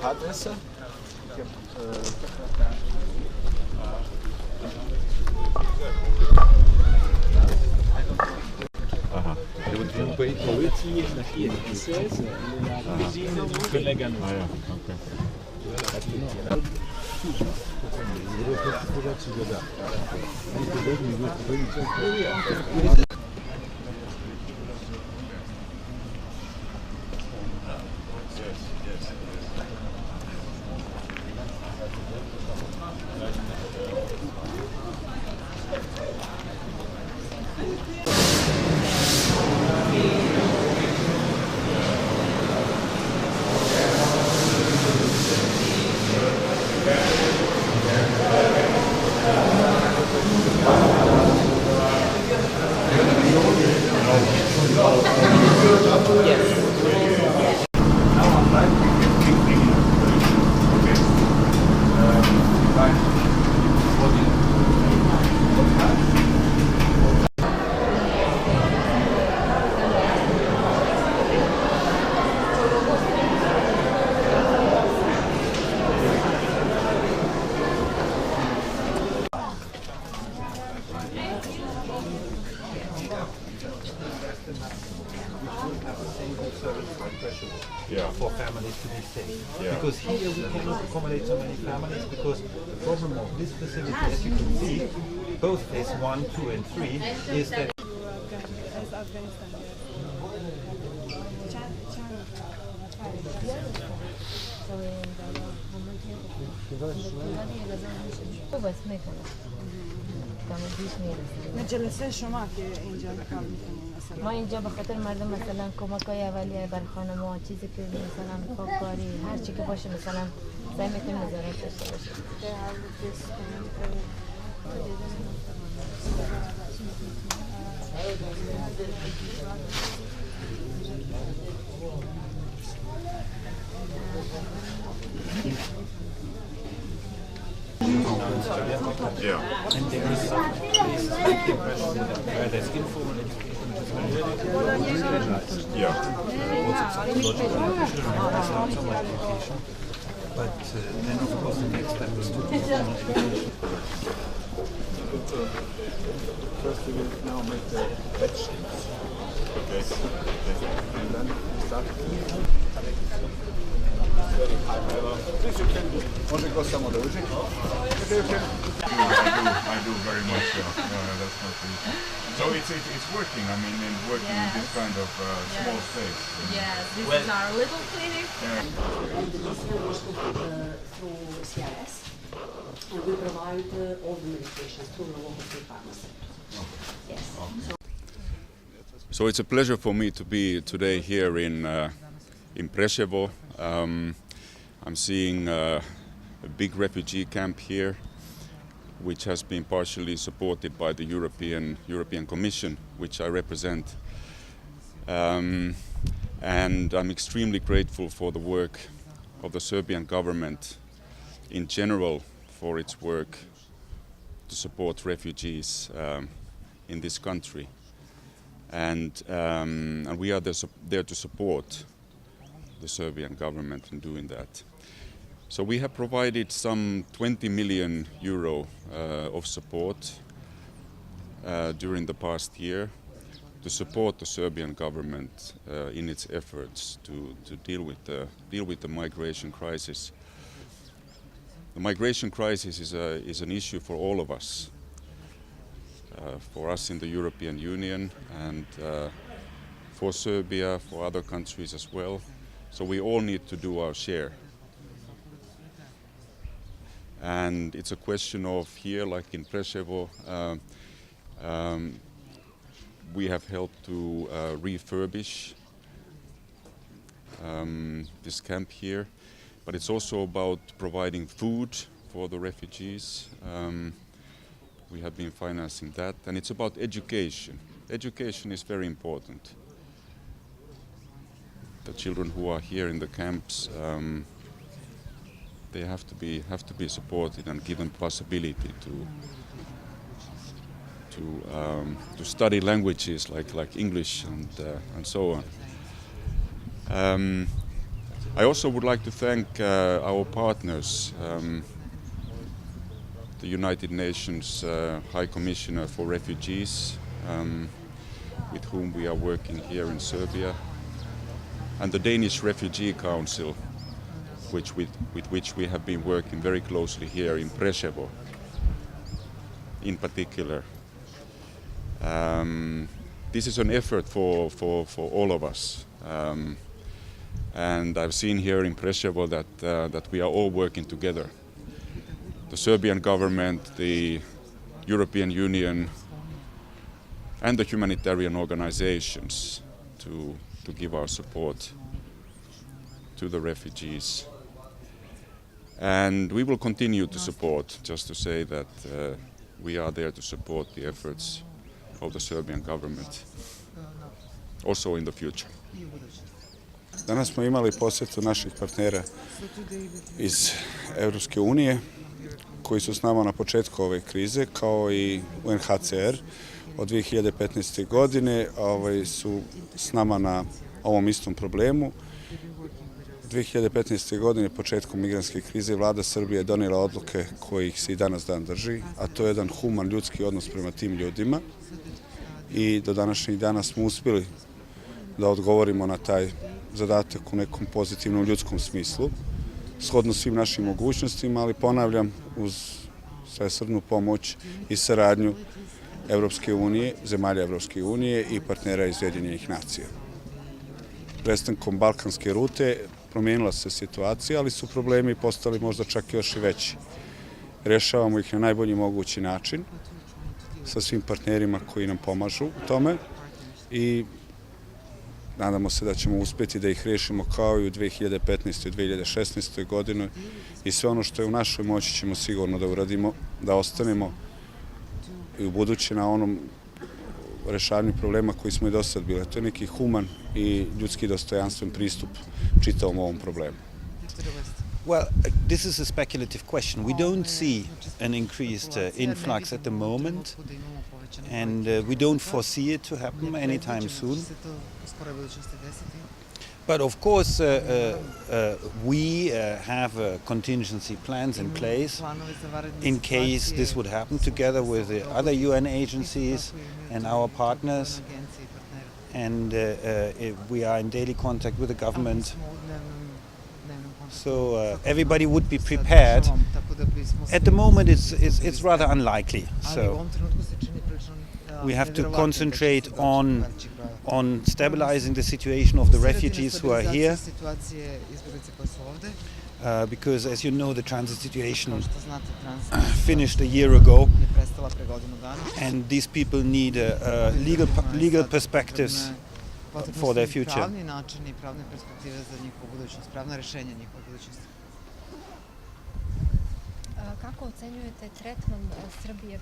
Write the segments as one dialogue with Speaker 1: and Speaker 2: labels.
Speaker 1: Adresse? Ik heb,
Speaker 2: Aha.
Speaker 1: politie na hier SS, gezien die collega nog.
Speaker 2: Ah ja, oké.
Speaker 1: Yeah. For families to be safe. Yeah. Because here we cannot accommodate so many families because the problem of this facility, as you can see, both phase 1, 2 and 3 is that
Speaker 3: نه جلسه شما که اینجا کار میکنین مثلا
Speaker 4: ما اینجا به خاطر مردم مثلا کمک‌های اولیه بر خانم‌ها چیزی که مثلا پاککاری هر چی که باشه مثلا سعی می‌کنیم نظارت داشته باشیم.
Speaker 2: Yeah.
Speaker 1: and there is where there's informal education which is very specialized.
Speaker 2: Yeah.
Speaker 1: Also psychological education, it's not so much education. But then of course the next step is to do formal education. First we will now make the vegetables.
Speaker 2: Okay.
Speaker 1: And then start very high level. This you can do. Može go samo da uđe.
Speaker 2: I do very much. That's not easy. So it's working. I mean, in working in this kind of small space.
Speaker 5: Yes, this is our little clinic.
Speaker 6: And the listener was through CRS, and we provide all the medications through the local free pharmacy. Yes.
Speaker 2: So it's a pleasure for me to be today here in Preševu. I'm seeing a big refugee camp here, which has been partially supported by the European Commission, which I represent. And I'm extremely grateful for the work of the Serbian government in general for its work to support refugees in this country. And we are there to support the Serbian government in doing that. So we have provided some 20 million euro of support during the past year to support the Serbian government in its efforts to deal with the migration crisis. The migration crisis is an issue for all of us, for us in the European Union and for Serbia, for other countries as well. So we all need to do our share. And it's a question of here, like in Preševu, we have helped to refurbish this camp here, but it's also about providing food for the refugees. We have been financing that, and it's about education. Education is very important. The children who are here in the camps, they have to be supported and given possibility to study languages like English and so on. I also would like to thank our partners, the United Nations High Commissioner for Refugees, with whom we are working here in Serbia, and the Danish Refugee Council, with which we have been working very closely here in Preševu, in particular. This is an effort for all of us. And I've seen here in Preševu that we are all working together. The Serbian government, the European Union, and the humanitarian organizations to give our support to the refugees. And we will continue to support, just to say that we are there to support the efforts of the Serbian government, also in the future.
Speaker 7: Danas smo imali posjetu naših partnera iz Europske unije koji su s nama na početku ove krize, kao i UNHCR od 2015. godine su s nama na ovom istom problemu. 2015. godine, početkom migrantske krize, vlada Srbije je donijela odluke kojih se i danas dan drži, a to je jedan human ljudski odnos prema tim ljudima. I do današnjeg dana smo uspjeli da odgovorimo na taj zadatak u nekom pozitivnom ljudskom smislu, shodno svim našim mogućnostima, ali ponavljam, uz svesrdnu pomoć i saradnju Evropske unije, zemalja Evropske unije i partnera iz Ujedinjenih nacija. Prestankom balkanske rute promijenila se situacija, ali su problemi postali možda čak još i veći. Rješavamo ih na najbolji mogući način sa svim partnerima koji nam pomažu u tome i nadamo se da ćemo uspjeti da ih riješimo kao i u 2015. i 2016. godini i sve ono što je u našoj moći ćemo sigurno da uradimo, da ostanemo i u buduće na onom rešavanju problema koji smo i do sad bili. To je neki human i ljudski dostojanstven pristup čitavom ovom problemu.
Speaker 1: Well, this is a speculative question. We don't see an increased influx at the moment, and we don't foresee it to happen anytime soon. But of course, we have contingency plans in place in case this would happen, together with the other UN agencies and our partners. And we are in daily contact with the government. So everybody would be prepared. At the moment, it's rather unlikely. So we have to concentrate on stabilizing the situation of the refugees who are here. Because, as you know, the transit situation finished a year ago, and these people need legal perspectives for their future.
Speaker 8: Kako ocenjujete tretman Srbije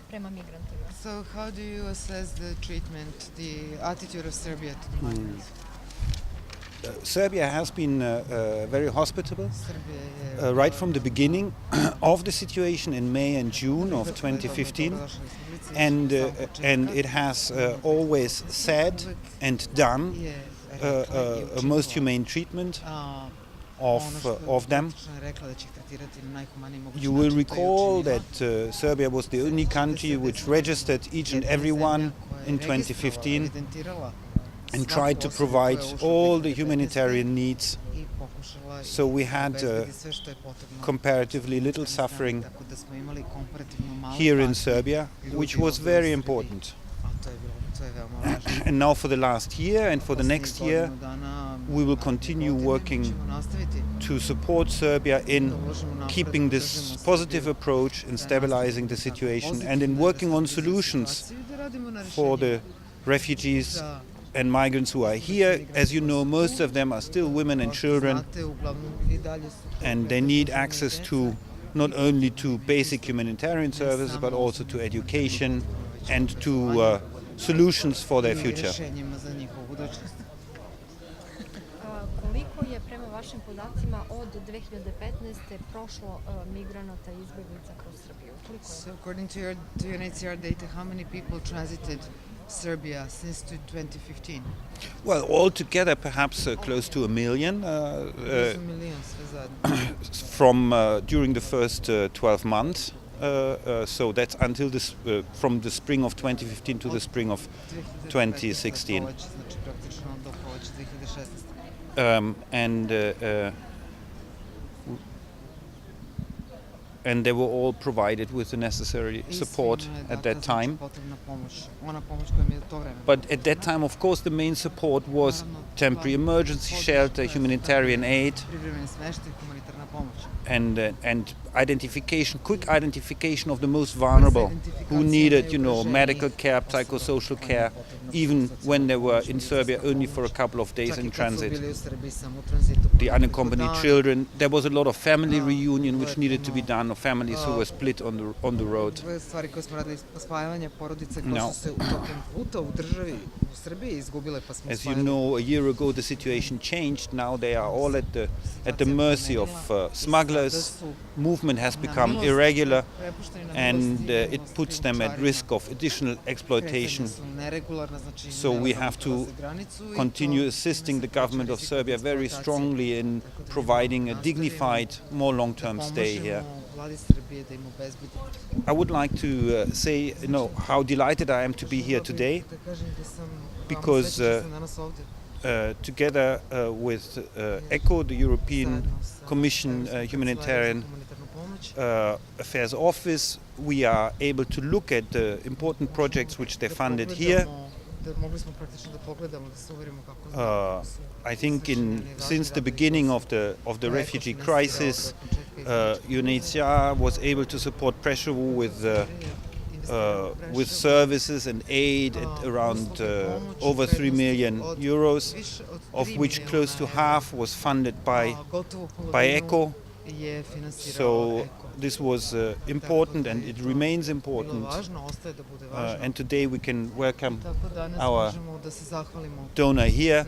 Speaker 8: prema migrantima?
Speaker 3: So how do you assess the treatment, the attitude of Serbia to the migrants?
Speaker 1: Serbia has been very hospitable right from the beginning of the situation in May and June of 2015, and it has always said and done a most humane treatment of them. You will recall that Serbia was the only country which registered each and every one in 2015 and tried to provide all the humanitarian needs. So we had comparatively little suffering here in Serbia, which was very important. And now for the last year and for the next year, we will continue working to support Serbia in keeping this positive approach in stabilizing the situation and in working on solutions for the refugees and migrants who are here. As you know, most of them are still women and children, and they need access to not only to basic humanitarian services but also to education and to solutions for their future.
Speaker 8: Koliko je prema vašim podacima od 2015. prošlo migranata i izbjeglica kroz Srbiju?
Speaker 3: So according to UNHCR data, how many people transited Serbia since 2015?
Speaker 1: Well, altogether perhaps close to 1 million
Speaker 3: Blizu milion sve zajedno.
Speaker 1: from during the first 12 months. So that's until this from the spring of 2015 to the spring of 2016.
Speaker 3: Znači praktično do proleća 2016.
Speaker 1: And they were all provided with the necessary support at that time. But at that time, of course, the main support was temporary emergency shelter, humanitarian aid, and identification, quick identification of the most vulnerable who needed, medical care, psychosocial care, even when they were in Serbia only for a couple of days in transit. The unaccompanied children, there was a lot of family reunion which needed to be done, of families who were split on the road. No. As you know, a year ago the situation changed. Now they are all at the mercy of smugglers. Movement has become irregular, and it puts them at risk of additional exploitation. So we have to continue assisting the government of Serbia very strongly in providing a dignified, more long-term stay here. I would like to say, how delighted I am to be here today, because together with ECHO, the European Commission Humanitarian Affairs Office, we are able to look at the important projects which they funded here. I think since the beginning of the refugee crisis, UNHCR was able to support Preševu with services and aid at around over 3 million euros, of which close to half was funded by ECHO. So this was important, and it remains important. And today we can welcome our donor here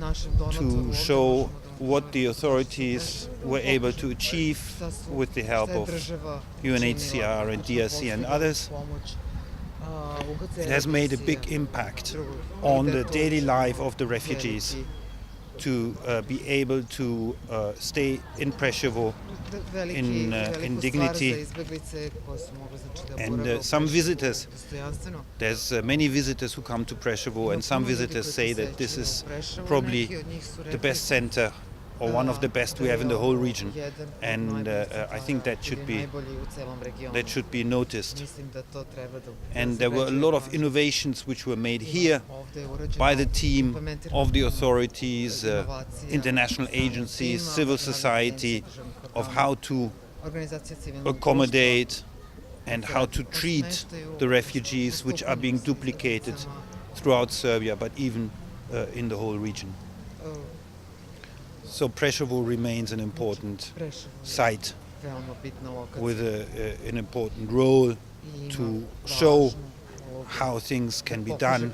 Speaker 1: to show what the authorities were able to achieve with the help of UNHCR and DRC and others. It has made a big impact on the daily life of the refugees to be able to stay in Preševu in dignity. And some visitors, there's many visitors who come to Preševu, and some visitors say that this is probably the best center or one of the best we have in the whole region, and I think that should be noticed. And there were a lot of innovations which were made here by the team of the authorities, international agencies, civil society, of how to accommodate and how to treat the refugees which are being duplicated throughout Serbia, but even in the whole region. So Preševu remains an important site with an important role to show how things can be done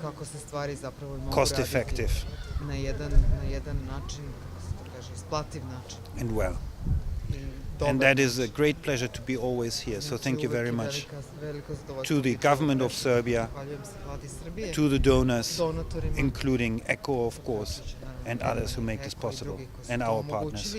Speaker 1: cost effective and well. And that is a great pleasure to be always here. So thank you very much to the government of Serbia, to the donors, including ECHO, of course, and others who make this possible, and our partners.